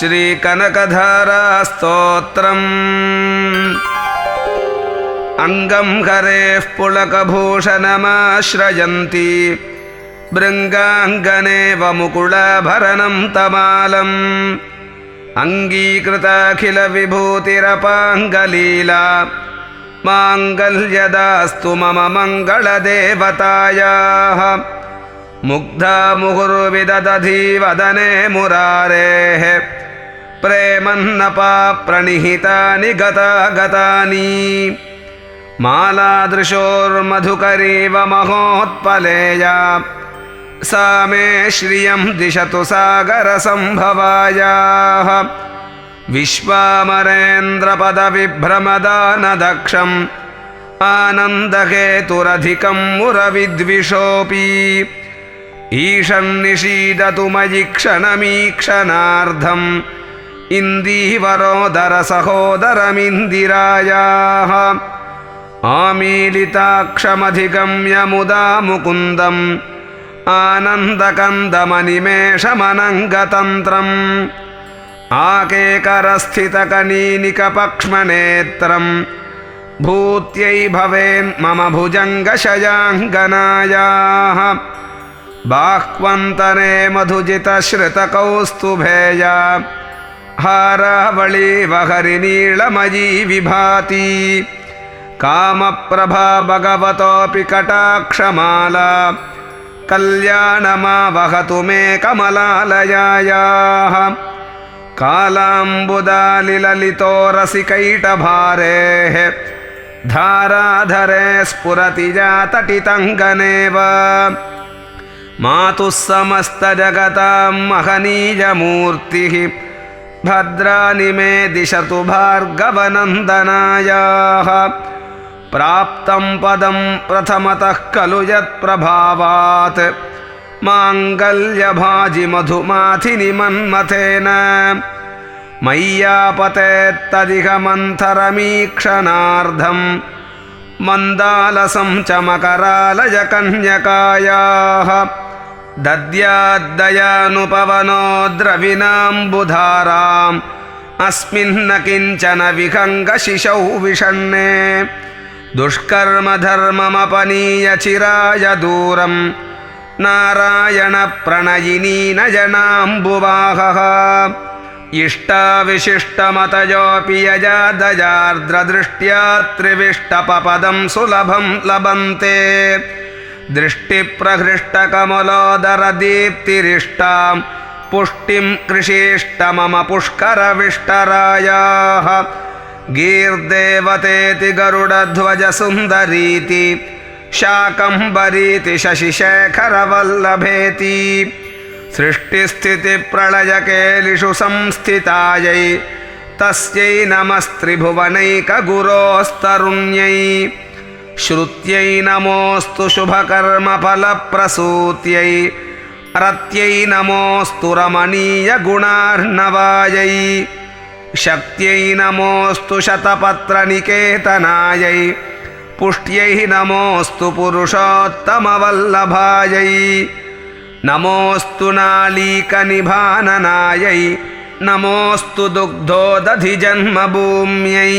श्रीकनकधारास्तोत्रम् अंगं हरेः पुलकभूषणमाश्रयन्ति भृङ्गाङ्गनेव मुकुलाभरणं तमालम् अङ्गीकृताखिलविभूतिरपाङ्गलीला माङ्गल्यदास्तु मम मङ्गलदेवतायाः मुग्धा मुहुर्विदधति वदने मुरारेः प्रेमन्नपा प्रणिहितानि गतागतानि मालादृशोर्मधुकरीव महोत्पलेया सा मे श्रियं दिशतु सागरसम्भवायाः विश्वामरेन्द्रपदविभ्रमदानदक्षम् आनन्दहेतुरधिकं मुरविद्विषोऽपि ईशन्निषीदतु मयि क्षणमीक्षणार्धम् इन्दीवरोदरसहोदरमिन्दिरायाः आमीलिताक्षमधिगम्य मुदा मुकुन्दम् आनन्दकन्दमनिमेषमनङ्गतन्त्रम् आकेकरस्थितकनीनिकपक्ष्मनेत्रम् भूत्यै भवेन्मम भुजङ्गशयाङ्गनायाः बाह्वन्तरे मधुजितश्रितकौस्तुभेया हारावळीवहरिनीलमयी विभाति कामप्रभा भगवतोऽपि कटाक्षमाला कल्याणमावहतु मे कमलालयायाः कालाम्बुदालिललितोरसिकैटभारेः धाराधरे स्फुरति जातटितङ्गनेव मातुः समस्तजगतां महनीयमूर्तिः भद्राणि मे दिशतु भार्गवनन्दनायाः प्राप्तं पदं प्रथमतः खलु यत्प्रभावात् माङ्गल्यभाजि मधुमाथिनि मन्मथेन मय्यापतेत्तदिह मन्थरमीक्षणार्धम् मन्दालसं च मकरालयकन्यकायाः दद्याद्दयानुपवनो द्रविणाम्बुधाराम् अस्मिन्न किञ्चन विहङ्गशिशौ विषण्णे दुष्कर्मधर्ममपनीय चिराय दूरम् नारायणप्रणयिनी नयनाम्बुवाहः इष्टाविशिष्टमतयोऽपि यजादयार्द्रदृष्ट्या त्रिविष्टपपदं सुलभं लभन्ते दृष्टिप्रहृष्टकमलोदरदीप्तिरिष्टां पुष्टिं कृषीष्ट मम पुष्करविष्टरायाः गीर्देवतेति गरुडध्वजसुन्दरीति शाकम्भरीति शशिशेखरवल्लभेति सृष्टिस्थितिप्रलयकेलिषु संस्थितायै तस्यै नमस्त्रिभुवनैकगुरोस्तरुण्यै श्रुत्यै नमोऽस्तु शुभकर्मफलप्रसूत्यै रत्यै नमोऽस्तु रमणीयगुणार्णवायै शक्त्यै नमोऽस्तु शतपत्रनिकेतनायै पुष्ट्यै नमोऽस्तु पुरुषोत्तमवल्लभायै नमोऽस्तु नालीकनिभाननायै नमोऽस्तु दुग्धोदधिजन्मभूम्यै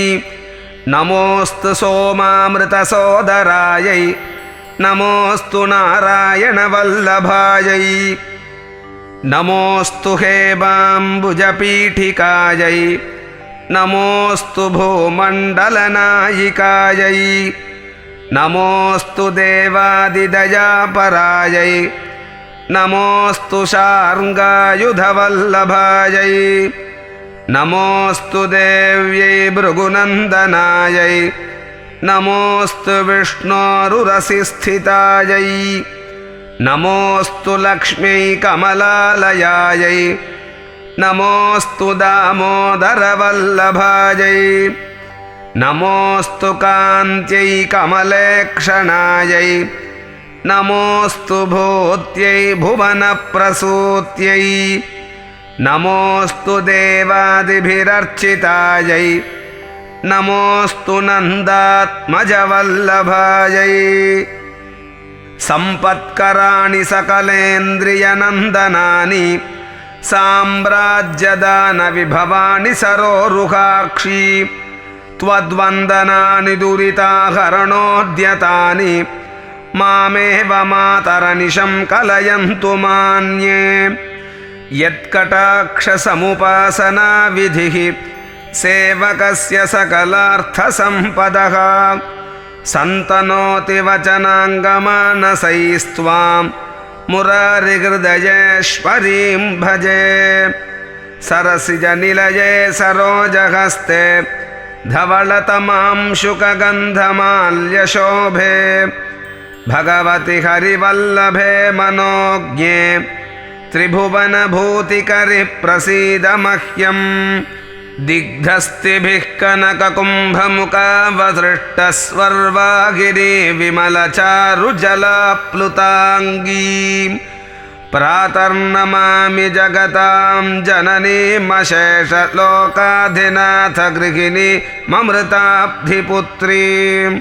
नमोऽस्तु सोमामृतसोदरायै नमोऽस्तु नारायणवल्लभायै नमोऽस्तु हेमाम्बुजपीठिकायै नमोऽस्तु भूमण्डलनायिकायै नमोऽस्तु देवादिदयापरायै नमोऽस्तु शार्ङ्गायुधवल्लभायै नमोऽस्तु देव्यै भृगुनन्दनायै नमोऽस्तु विष्णोरुरसिस्थितायै नमोऽस्तु लक्ष्म्यै कमलालयायै नमोऽस्तु दामोदरवल्लभायै नमोऽस्तु कान्त्यै कमलेक्षणायै नमोऽस्तु भूत्यै भुवनप्रसूत्यै नमोऽस्तु देवादिभिरर्चितायै नमोऽस्तु नन्दात्मजवल्लभायै सम्पत्कराणि सकलेन्द्रियनन्दनानि ಸಾಮ್ರಾಜ್ಯದಾನ ವಿಭವಾನಿ ಸರೋರುಹಾಕ್ಷಿ ತ್ವದ್ವಂದನಾನಿ ದುರಿತಾಹರಣೋದ್ಯತಾನಿ ಮಾಮೇವ ಮಾತರನಿಶಂ ಕಲಯಂತು ಮಾನ್ಯೇ ಯತ್ಕಟಾಕ್ಷ ಸಮುಪಾಸನಾ ವಿಧಿಃ ಸೇವಕಸ್ಯ ಸಕಲಾರ್ಥ ಸಂಪದಃ ಸಂತನೋತಿ ವಚನಾಂಗಮಾನಸೈಸ್ತ್ವಾಂ ಮುರಾರಿಹೃದಯೇಶ್ವರೀಂ ಭಜೆ ಸರಸಿಜನಿಲಯೇ ಸರೋಜಹಸ್ತೆ ಧವಳತಮಾಂ ಶುಕಗಂಧಮಾಲ್ಯಶೋಭೆ ಭಗವತಿ ಹರಿವಲ್ಲಭೆ ಮನೋಜ್ಞೆ ತ್ರಿಭುವನಭೂತಿಕರಿ ಪ್ರಸೀದ ಮಹ್ಯಂ ದಿಗ್ಧಸ್ತಿಭಿಃ ಕನಕಕುಂಭಮುಖಾವಸೃಷ್ಟಸ್ವರ್ವಾಗಿರಿ ವಿಮಲಚಾರುಜಲಾಪ್ಲುತಾಂಗೀಂ ಪ್ರಾತರ್ನಮಾಮಿ ಜಗತಾಂ ಜನನೀಮಶೇಷಲೋಕಾಧಿನಾಥ ಗೃಹಿಣಿ ಮಮೃತಾಬ್ಧಿಪುತ್ರೀಂ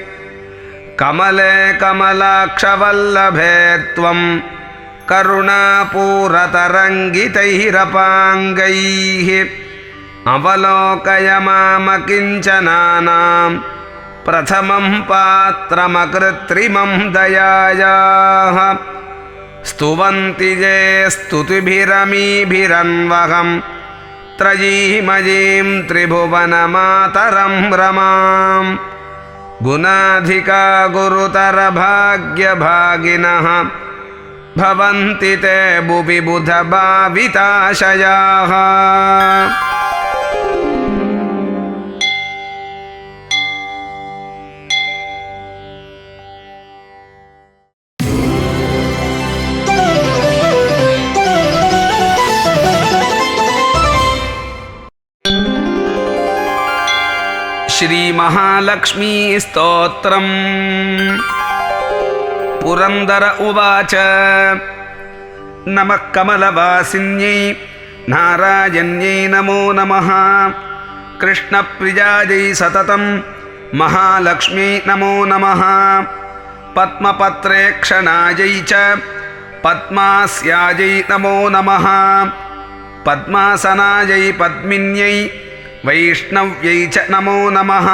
ಕಮಲೆ ಕಮಲಾಕ್ಷವಲ್ಲಭೆ ತ್ವಂ ಕರುಣಾಪೂರತರಂಗಿತೈರಪಾಂಗೈಃ ಅವಲೋಕಯ ಮಾಮಕಿಂಚನಾನಾಂ ಪ್ರಥಮಂ ಪಾತ್ರಮಕೃತ್ರಿಮಂ ದಯಾಯಾಃ ಸ್ತುವಂತಿ ಯೇ ಸ್ತುತಿಭಿರಮೀಭಿರನ್ವಹಂ ತ್ರಯೀಮಯೀಂ ತ್ರಿಭುವನಮಾತರಂ ರಮಾಂ ಗುಣಾಧಿಕಾ ಗುರುತರ ಭಾಗ್ಯಭಾಗಿನಃ ಭವಂತಿ ತೇ ಭುವಿ ಬುಧ ಭಾವಿತಾಶಯಾಃ. ಶ್ರೀ ಮಹಾಲಕ್ಷ್ಮೀ ಸ್ತೋತ್ರಂ. ಪುರಂದರ ಉವಾಚ ನಮಃ ಕಮಲವಾಸಿನ್ಯೈ ನಾರಾಯಣ್ಯೈ ನಮೋ ನಮಃ ಕೃಷ್ಣಪ್ರಿಯಾಯೈ ಸತತಂ ಮಹಾಲಕ್ಷ್ಮೀ ನಮೋ ನಮಃ ಪದ್ಮಪತ್ರೇಕ್ಷಣಾಯೈ ಚ ಪದ್ಮಾಸ್ಯಾಯೈ ನಮೋ ನಮಃ ಪದ್ಮಾಸನಾಯೈ ಪದ್ಮಿನ್ಯೈ ವೈಷ್ಣವ್ಯೈ ಚ ನಮೋ ನಮಃ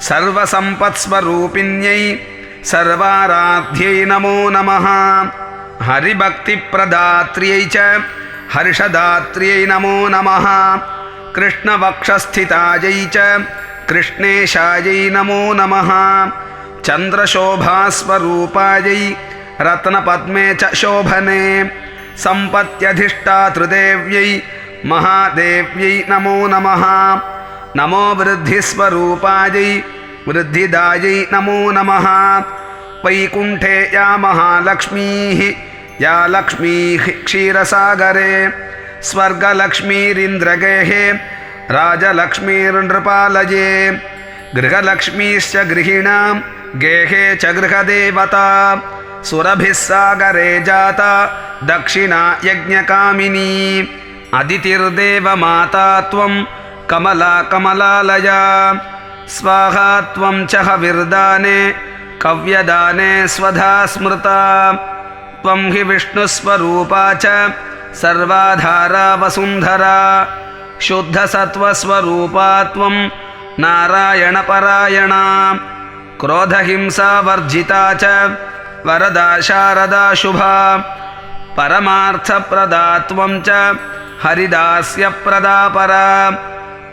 ಸರ್ವಸಂಪತ್ಸ್ವರೂಪಿಣ್ಯೈ ಸರ್ವಾರಾಧ್यै ನಮೋ ನಮಃ ಹರಿಭಕ್ತಿಪ್ರದಾತ್ರ್ಯೈ ಚ ಹರ್ಷದಾತ್ರ್ಯೈ ನಮೋ ನಮಃ ಕೃಷ್ಣವಕ್ಷಸ್ಥಿತಾಯೈ ಚ ಕೃಷ್ಣೇಶಾಯೈ ನಮೋ ನಮಃ ಚಂದ್ರಶೋಭಾಸ್ವರೂಪಾಯೈ ರತ್ನಪದ್ಮೇ ಚ ಶೋಭನೆ ಸಂಪತ್ಯಧಿಷ್ಠಾತೃದೇವ್ಯೈ ಮಹಾದೇವ್ಯೈ ನಮೋ ನಮಃ ನಮೋ ವೃದ್ಧಿಸ್ವರೂಪಾಯೈ ವೃದ್ಧಿದಾಯೈ ನಮೋ ನಮಃ ವೈಕುಂಠೇ ಯಾ ಮಹಾಲಕ್ಷ್ಮೀಃ ಯಾ ಲಕ್ಷ್ಮೀಃ ಕ್ಷೀರಸಾಗರೆ ಸ್ವರ್ಗಲಕ್ಷ್ಮೀರಿಂದ್ರಗೇಃ ರಾಜಲಕ್ಷ್ಮೀರ್ನೃಪಾಲಯೇ ಗೃಹಲಕ್ಷ್ಮೀಶ್ಚ ಗೃಹಿಣಾಂ ಗೇಹೇ ಚ ಗೃಹದೇವತಾ ಸುರಭಿಃ ಸಾಗರೆ ಜಾತಾ ದಕ್ಷಿಣಾ ಯಜ್ಞಕಾಮಿನಿ ಅದಿತಿರ್ದೇವ ಮಾತಾ ತ್ವಂ ಕಮಲಾ ಕಮಲಾಲಯಾ ಸ್ವಾಹಾ ತ್ವಂ ಚ ಹವಿರ್ದಾನೆ ಕವ್ಯದಾನೆ ಸ್ವಧಾ ಸ್ಮೃತಾ ತ್ವಂ ಹಿ ವಿಷ್ಣುಸ್ವರೂಪಾ ಚ ಸರ್ವಾಧಾರಾ ವಸುಂಧರಾ ಶುದ್ಧಸತ್ವಸ್ವರೂಪಾ ತ್ವಂ ನಾರಾಯಣಪರಾಯಣಾ ಕ್ರೋಧಹಿಂಸಾವರ್ಜಿತಾ ಚ ವರದಾ ಶಾರದಾ ಶುಭಾ ಪರಮಾರ್ಥಪ್ರದಾ ತ್ವಂ ಚ ಹರಿದಾಸ್ಯಪ್ರದಾ ಪರಾ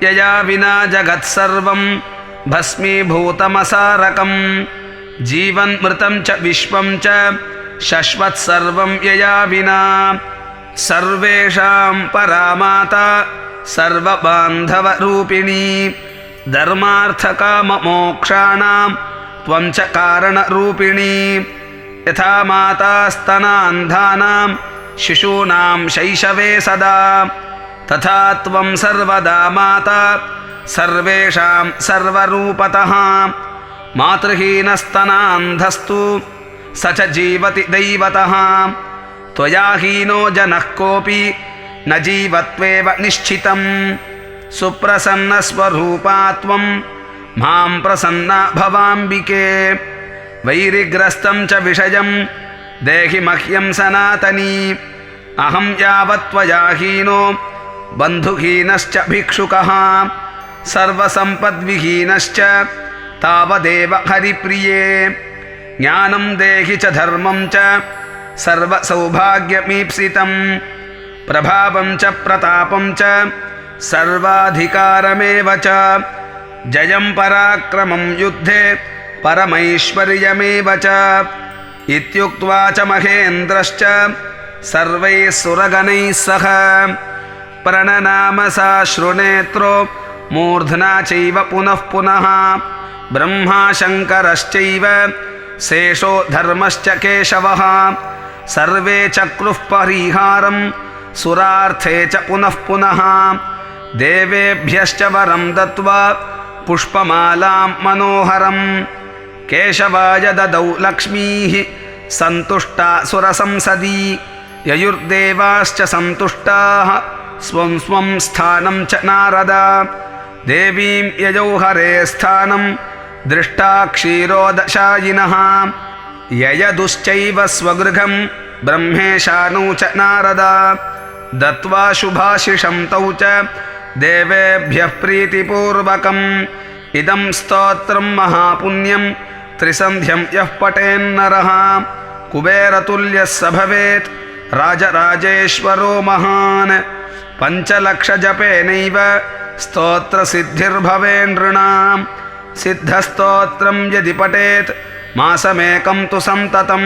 ಯಯಾ ವಿನಾ ಜಗತ್ಸರ್ವಂ ಭಸ್ಮೀಭೂತಮಸಾರಕಂ ಜೀವನ್ಮೃತಂ ಚ ವಿಶ್ವಂ ಚ ಶಶ್ವತ್ಸರ್ವಂ ಯಯಾ ವಿನಾ ಸರ್ವೇಷಾಂ ಪರಾ ಮಾತಾ ಸರ್ವಬಾಂಧವರೂಪಿಣೀ ಧರ್ಮಾರ್ಥಕಾಮಮೋಕ್ಷಾಣಾಂ ತ್ವಂ ಚ ಕಾರಣರೂಪಿಣೀ ಯಥಾ ಮಾತಾ ಸ್ತನಾಂಧಾನಾಂ ಶಿಶೂನಾಂ ಶೈಶವೇ ಸದಾ ತಥಾ ತ್ವಂ ಸರ್ವದಾ ಮಾತಾ ಸರ್ವೇಷಾಂ ಸರ್ವರೂಪತಃ ಮಾತೃಹೀನಸ್ತನಾಂಧಸ್ತು ಸ ಚ ಜೀವತಿ ದೈವತಃ ತ್ವಯಾ ಹೀನೋ ಜನಃ ಕೋಪಿ ನ ಜೀವತ್ವೇವ ನಿಶ್ಚಿತಂ ಸುಪ್ರಸನ್ನಸ್ವರೂಪಾ ತ್ವಂ ಮಾಂ ಪ್ರಸನ್ನ ಭವಾಂಬಿಕೆ ವೈರಿಗ್ರಸ್ತಂ ಚ ವಿಷಯಂ ದೇಹಿ ಮಹ್ಯಂ ಸನಾತನೀ ಅಹಂ ಯಾವತ್ತ್ವಯಾ ಹೀನೋ ಬಂಧುಹೀನಶ್ಚ ಭಿಕ್ಷುಕಃ ಸರ್ವಸಂಪದ್ವಿಹೀನಶ್ಚ ತಾವದೇವ ಹರಿಪ್ರಿಯೇ ಜ್ಞಾನಂ ದೇಹಿ ಚ ಧರ್ಮಂ ಚ ಸರ್ವಸೌಭಾಗ್ಯಮೀಪ್ಸಿತಂ ಪ್ರಭಾವಂ ಚ ಪ್ರತಾಪಂ ಚ ಸರ್ವಾಧಿಕಾರಮೇವ ಚ ಜಯಂ ಪರಾಕ್ರಮಂ ಯುದ್ಧೇ ಪರಮೈಶ್ವರ್ಯಮೇವ ಚ ಇತ್ಯುಕ್ತ್ವಾ ಚ ಮಹೇಂದ್ರಶ್ಚ ಸರ್ವೈಃ ಸುರಗಣೈಃ ಸಹ ಪ್ರಣನಾಮ ಸಾಶ್ರುನೇತ್ರೋ ಮೂರ್ಧ್ನಾ ಚೈವ ಪುನಃ ಪುನಃ ಬ್ರಹ್ಮಾ ಶಂಕರಶ್ಚೈವ ಶೇಷೋ ಧರ್ಮಶ್ಚ ಕೇಶವಃ ಸರ್ವೇ ಚಕ್ರುಃ ಪರಿಹಾರಂ ಸುರಾರ್ಥೇ ಚ ಪುನಃ ಪುನಃ ದೇವೇಭ್ಯಶ್ಚ ವರಂ ದತ್ವಾ ಪುಷ್ಪಮಾಲಾಂ ಮನೋಹರಂ ಕೇಶವಾಯ ದದೌ ಲಕ್ಷ್ಮೀಃ ಸಂತುಷ್ಟಾ ಸುರಸಂಸದಿ ಯಯುರ್ದೇವಾಶ್ಚ ಸಂತುಷ್ಟಾಃ ಸ್ವಂ ಸ್ವಂ ಸ್ಥಾನಂ ಚ ನಾರದ ದೇವೀಂ ಯಯೌ ಹರೇ ಸ್ಥಾನಂ ದೃಷ್ಟಾ ಕ್ಷೀರೋದಶಾಯಿನಃ ಯಯದುಶ್ಚೈವ ಸ್ವಗೃಹಂ ಬ್ರಹ್ಮೇಶಾನೌ ಚ ನಾರದ ದತ್ವಾ ಶುಭಾಶಿಷಂ ತೌ ಚ ದೇವೇಭ್ಯಃ ಪ್ರೀತಿಪೂರ್ವಕಂ ಇದಂ ಸ್ತೋತ್ರಂ ಮಹಾಪುಣ್ಯಂ ತ್ರಿಸಂಧ್ಯಂ ಯಃ ಪಠೇನ್ನರಃ ಕುಬೇರತುಲ್ಯಃ ಸ ಭವೇತ್ ರಾಜರಾಜೇಶ್ವರೋ ಮಹಾನ್ ಪಂಚಲಕ್ಷಜಪೇನೈವ ಸ್ತೋತ್ರಸಿದ್ಧಿರ್ಭವೇನ್ನೃಣಾಂ ಸಿದ್ಧಸ್ತೋತ್ರಂ ಯದಿ ಪಠೇತ್ ಮಾಸಮೇಕಂ ತು ಸಂತತಂ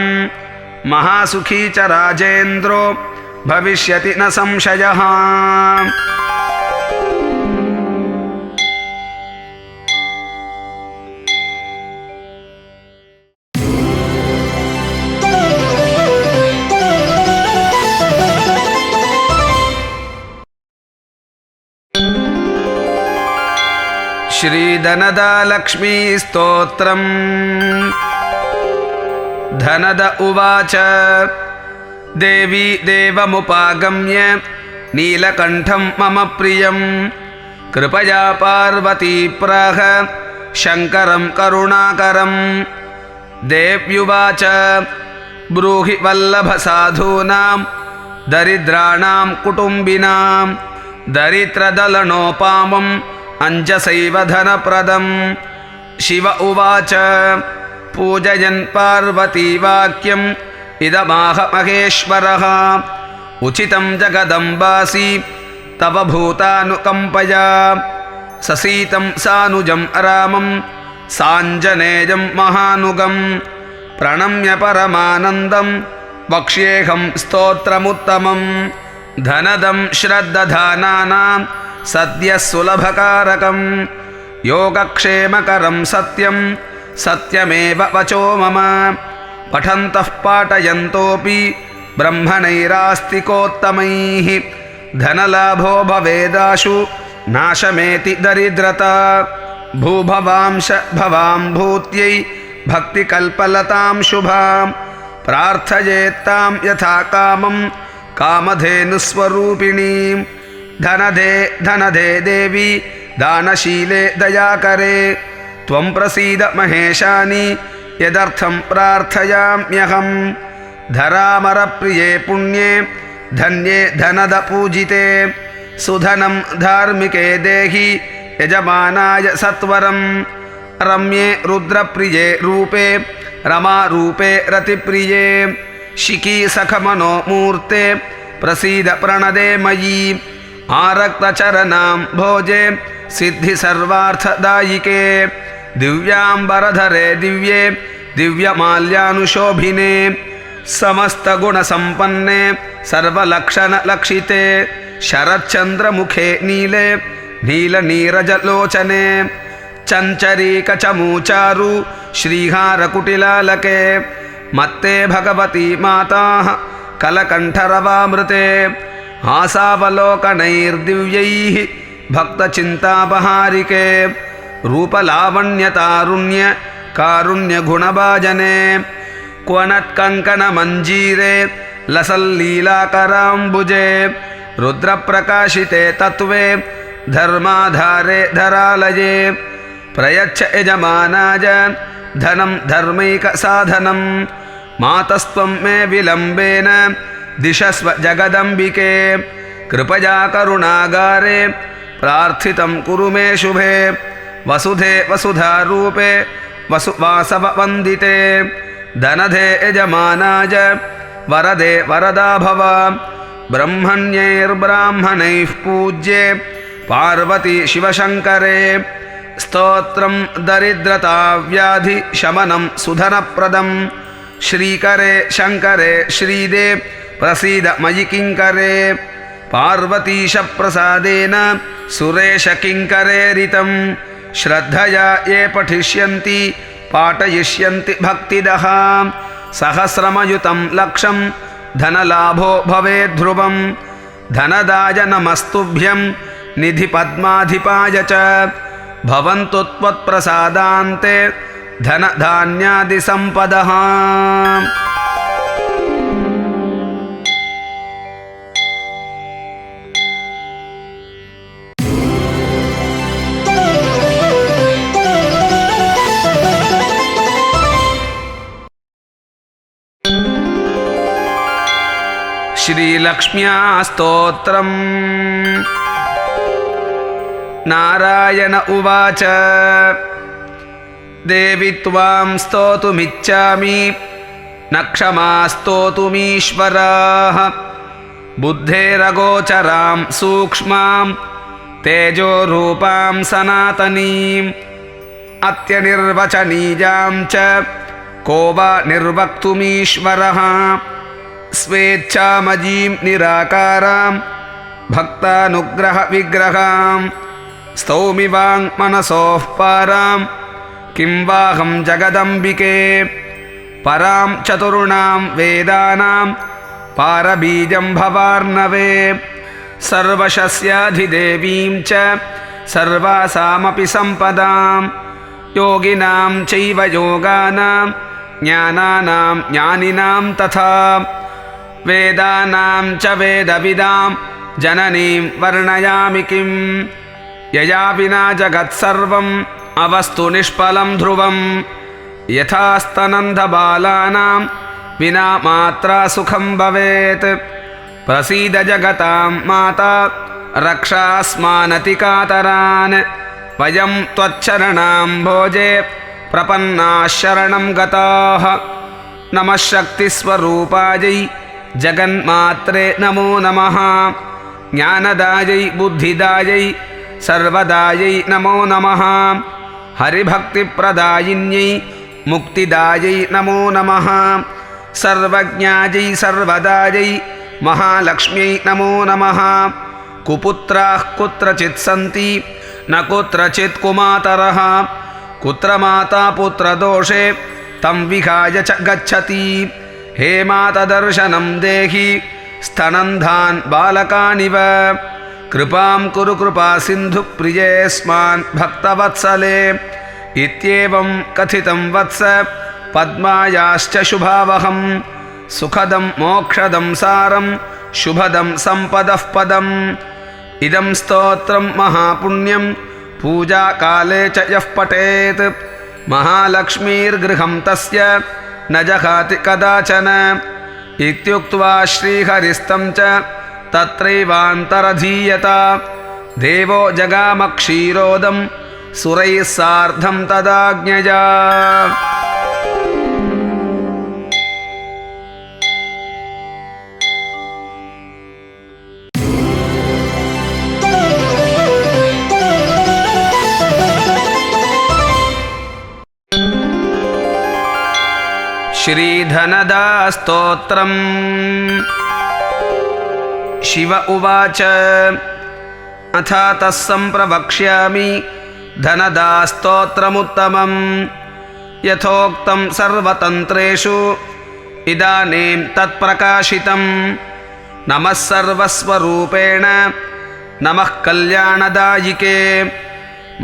ಮಹಾಸುಖೀ ಚ ರಾಜೇಂದ್ರೋ ಭವಿಷ್ಯತಿ ನ ಸಂಶಯಃ. ಶ್ರೀಧನದ ಲಕ್ಷ್ಮೀ ಸ್ತೋತ್ರಂ. ಧನದ ಉವಾಚ ದೇವಿ ದೇವಮುಪಾಗಮ್ಯ ನೀಲಕಂಠಂ ಮಮ ಪ್ರಿಯಂ ಕೃಪಯಾ ಪಾರ್ವತೀ ಪ್ರಾಹ ಶಂಕರಂ ಕರುಣಾಕರಂ. ದೇವ್ಯುವಾಚ ಬ್ರೂಹಿ ವಲ್ಲಭ ಸಾಧೂನಾಂ ದರಿದ್ರಾಣಾಂ ಕುಟುಂಬಿನಾಂ ದರಿದ್ರದಲನೋಪಾಮಂ ಅಂಜಸೈವ ಧನಪ್ರದಂ. ಶಿವ ಉವಾಚ ಪೂಜಯನ್ ಪಾರ್ವತೀ ವಾಕ್ಯಂ ಇದಮಾಹ ಮಹೇಶ್ವರಃ ಉಚಿತಂ ಜಗದಂಬಾಸಿ ತವ ಭೂತಾನುಕಂಪಯಾ ಸಸೀತಂ ಸಾನುಜಂ ರಾಮಂ ಸಾಂಜನೇಯಂ ಮಹಾನುಗಂ ಪ್ರಣಮ್ಯ ಪರಮಾನಂದಂ ವಕ್ಷ್ಯೇಹಂ ಸ್ತೋತ್ರಮುತ್ತಮಂ. ಧನದಂ ಶ್ರದ್ಧಧಾನಾನಾಂ ಸದ್ಯ ಸುಲಭಕಾರಕಂ ಯೋಗಕ್ಷೇಮಕರಂ ಸತ್ಯಂ ಸತ್ಯಮೇವ ವಚೋ ಮಮ. ಪಠन्तಃ ಪಾಠಯಂತೋಪಿ ಬ್ರಹ್ಮಣೈರಾಸ್ತಿಕೋತ್ತಮೈಃ ಧನಲಾಭೋ ಭವೇದಾಶು ನಾಶಮೇತಿ ದರಿದ್ರತಾ. ಭೂಭವಾಂಶ ಭವಾಂಭೂತ್ಯೈ ಭಕ್ತಿಕಲ್ಪಲತಾಂ ಶುಭಾಂ ಪ್ರಾರ್ಥಯೇತ್ತಾಂ ಯಥಾ ಕಾಮಂ ಕಾಮಧೇನುಸ್ವರೂಪಿಣೀಂ. ಧನಧೇ ಧನಧೇ ದೇವಿ ದಾನಶೀಲೆ ದಯಾಕರೆ ತ್ವಂ ಪ್ರಸೀದ ಮಹೇಶಾನಿ ಯದರ್ಥಂ ಪ್ರಾರ್ಥಯಾಮ್ಯಹಂ. ಧರಾಮರಪ್ರಿಯೇ ಪುಣ್ಯೇ ಧನ್ಯೇ ಧನದ ಪೂಜಿತೆ ಸುಧನಂ ಧಾರ್ಮಿಕೆ ದೇಹಿ ಯಜಮಾನಾಯ ಸತ್ವರಂ. ರಮ್ಯೇ ರುದ್ರಪ್ರಿಯೇ ರೂಪೇ ರಮಾರೂಪೇ ರತಿಪ್ರಿಯೇ ಶಿಖಿ ಸಖಮನೋ ಮೂರ್ತೆ ಪ್ರಸೀದ ಪ್ರಣದೆ ಮಯಿ. ಆರಕ್ತಚರಣಾಂ ಭೋಜೆ ಸಿದ್ಧಿ ಸರ್ವಾರ್ಥದಾಯಿಕೆ ದಿವ್ಯಾಂಬರಧರೆ ದಿವ್ಯೆ ದಿವ್ಯಮಾಲ್ಯಾನುಶೋಭಿನೆ ಸಮಸ್ತಗುಣಸಂಪನ್ನೆ ಸರ್ವಲಕ್ಷಣಲಕ್ಷಿತೆ ಶರಚ್ಚಂದ್ರಮುಖೆ ನೀಲೆ ನೀಲನೀರಜಲೋಚನೆ ಚಂಚರೀಕಚಮೂಚಾರು ಶ್ರೀಹಾರಕುಟಿಲಾಲಕೆ ಮತ್ತೆ ಭಗವತಿ ಮಾತಾ ಕಲಕಂಠರವಾಮೃತೆ ಆಸಾವಲೋಕನೈರ್ದಿವ್ಯೈಃ ಭಕ್ತಚಿಂತಾಪಹಾರಿಕೆ ರೂಪಲಾವಣ್ಯತಾರುಣ್ಯ ಕಾರುಣ್ಯಗುಣಭಾಜನೆ ಕ್ವನತ್ಕಂಕಣಮಂಜೀರೆ ಲಸಲ್ಲೀಲಾಕರಾಂಬುಜೆ ರುದ್ರಪ್ರಕಾಶಿತೆ ತತ್ವೇ ಧರ್ಮಾಧಾರೆ ಧರಾಲಯೇ ಪ್ರಯಚ್ಛ ಯಜಮಾನಾಯ ಧನಂ ಧರ್ಮೈಕ ಸಾಧನಂ ಮಾತಸ್ತ್ವಂ ಮೇ ವಿಲಂಬೇನ दिशस्व जगदम्बिके कृपया करुणागारे प्रार्थितं कुरु मे शुभे वसुधे वसुधारूपे वसुवासववन्दिते धनधे यजमानाय वरदे वरदा भव ब्रह्मण्यैर्ब्राह्मणैः पूज्ये पार्वती शिवशङ्करे स्तोत्रं दरिद्रताव्याधिशमनं सुधनप्रदं श्रीकरे शङ्करे श्रीदे प्रसीद मयि किङ्करे पार्वतीशप्रसादेन सुरेशकिङ्करेरितं श्रद्धया ये पठिष्यन्ति पाठयिष्यन्ति भक्तिदः सहस्रमयुतं लक्षं धनलाभो भवेद्ध्रुवं धनदाय नमस्तुभ्यं निधिपद्माधिपाय च भवन्तु त्वत्प्रसादान्ते धनधान्यादिसम्पदः। श्रीलक्ष्म्या स्तोत्रम्। नारायण उवाच देवि त्वां स्तोतुमिच्छामि न क्षमा स्तोतुमीश्वराः बुद्धेरगोचरां सूक्ष्मां तेजोरूपां सनातनीम् अत्यनिर्वचनीयां च को वा निर्वक्तुमीश्वरः स्वेच्छामजीं निराकारां भक्तानुग्रहविग्रहां स्तौमि वाङ्मनसोः पारां किं वाहं जगदम्बिके परां चतुर्णां वेदानां पारबीजं भवार्णवे सर्वशस्याधिदेवीं च सर्वासामपि सम्पदां योगिनां चैव योगानां ज्ञानानां ज्ञानिनां तथा वेदानां च वेदविदां जननीं वर्णयामि किं यया विना जगत्सर्वम् अवस्तु निष्फलं ध्रुवं यथा स्तनन्दबालानां विना मात्रा सुखं भवेत् प्रसीद जगतां माता रक्षास्मानतिकातरान् वयं त्वच्चरणाम्भोजे प्रपन्नाः शरणं गताः नमः शक्तिस्वरूपायै जगन्मात्रे नमो नमः ज्ञानदायै बुद्धिदायै सर्वदायै नमो नमः हरिभक्तिप्रदायिन्यै मुक्तिदायै नमो नमः सर्वज्ञायै सर्वदायै महालक्ष्म्यै नमो नमः कुपुत्राः कुत्रचित् सन्ति न कुत्रचित् कुमातरः कुत्र माता पुत्रदोषे तं विहाय च गच्छति हे मातदर्शनं देहि स्तनन्धान् बालकानिव कृपां कुरु कृपासिन्धुप्रियेऽस्मान् भक्तवत्सले इत्येवं कथितं वत्स पद्मायाश्च शुभावहं सुखदं मोक्षदं सारं शुभदं सम्पदः पदम् इदं स्तोत्रं महापुण्यं पूजाकाले च यः पठेत् महालक्ष्मीर्गृहं तस्य न जहाति कदाचन इत्युक्त्वा श्रीहरिस्तं च तत्रैवान्तरधीयत देवो जगामक्षीरोदं सुरैः सार्धं तदाज्ञया श्रीधनदास्तोत्रम्। शिव उवाच अथ तत्सम्प्रवक्ष्यामि धनदास्तोत्रमुत्तमम् यथोक्तं सर्वतन्त्रेषु इदानीं तत्प्रकाशितं नमः सर्वस्वरूपेण नमः कल्याणदायिके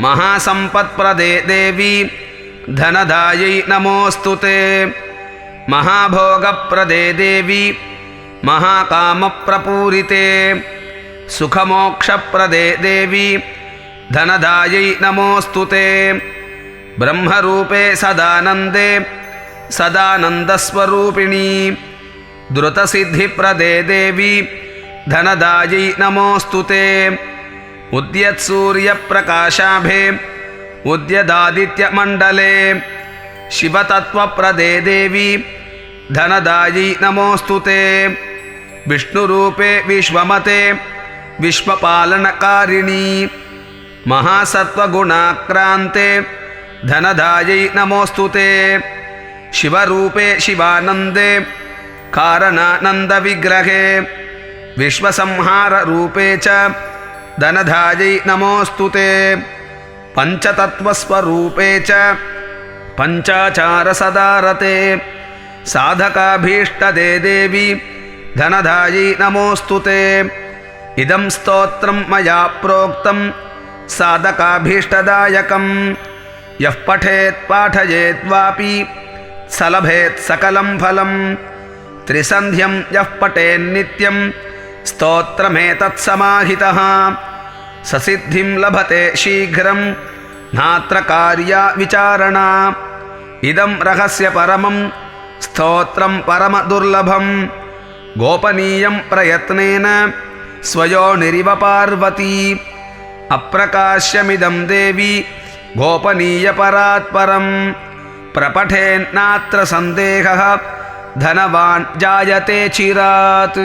महासम्पत्प्रदे देवी धनदायै नमोऽस्तु ते महाभोगप्रदे देवी महाकामप्रपूरिते सुखमोक्षप्रदे देवी धनदायै नमोऽस्तु ते ब्रह्मरूपे सदानन्दे सदानन्दस्वरूपिणी ಧೃತಸಿದ್ಧಿಪ್ರದೇ ದೇವಿ ಧನದಾಯೈ ನಮೋಸ್ತುತೆ ಉದ್ಯತ್ಸೂರ್ಯಪ್ರಕಾಶಾಭೆ ಉದ್ಯದಾದಿತ್ಯಮಂಡಲೆ ಶಿವತತ್ವಪ್ರದೇ ದೇವಿ ಧನದಾಯೈ ನಮೋಸ್ತುತೆ ವಿಷ್ಣುರೂಪೇ ವಿಶ್ವಮತೆ ವಿಶ್ವಪಾಲನಕಾರಿಣಿ ಮಹಾಸತ್ವಗುಣಾಕ್ರಾಂತೆ ಧನದಾಯೈ ನಮೋಸ್ತುತೆ ಶಿವರೂಪೇ ಶಿವಾನಂದೆ ಕಾರಣಾನಂದವಿಗ್ರಹೇ ವಿಶ್ವಸಂಹಾರರೂಪೇ ಚ ಧನದಾಯೈ ನಮೋಸ್ತುತೆ ಪಂಚತತ್ವಸ್ವರೂಪೇ ಚ ಪಂಚಾಚಾರಸದಾರತೆ ಸಾಧಕಾಭೀಷ್ಟದೇ ದೇವಿ ಧನದಾಯೈ ನಮೋಸ್ತುತೆ ಇದಂ ಸ್ತೋತ್ರಂ ಮಯಾ ಪ್ರೋಕ್ತಂ ಸಾಧಕಾಭೀಷ್ಟದಾಯಕಂ ಯಃ ಪಠೇತ್ ಪಾಠಯೇತ್ ವಾಪಿ ಸಲಭೇತ್ ಸಕಲಂ ಫಲಂ ತ್ರಿಸಂಧ್ಯಂ ಯಃ ಪಠೇನ್ನಿತ್ಯಂ ಸ್ತೋತ್ರಮೇತತ್ ಸಮಾಹಿತಃ ಸಸಿದ್ಧಿಂ ಲಭತೆ ಶೀಘ್ರಂ ನಾತ್ರ ಕಾರ್ಯ ವಿಚಾರಣಾ ಇದಂ ರಹಸ್ಯ ಪರಮಂ ಸ್ತೋತ್ರಂ ಪರಮ ದುರ್ಲಭಂ ಗೋಪನೀಯಂ ಪ್ರಯತ್ನೇನ ಸ್ವಯೋನಿರಿವ ಪಾರ್ವತಿ ಅಪ್ರಕಾಶ್ಯಮಿದಂ ದೇವಿ ಗೋಪನೀಯ ಪರಾತ್ಪರಂ ಪ್ರಪಠೇನ್ನಾತ್ರ ಸಂದೇಹಃ ಧನವಾನ್ ಜಾಯತೆ ಚಿರಾತ್.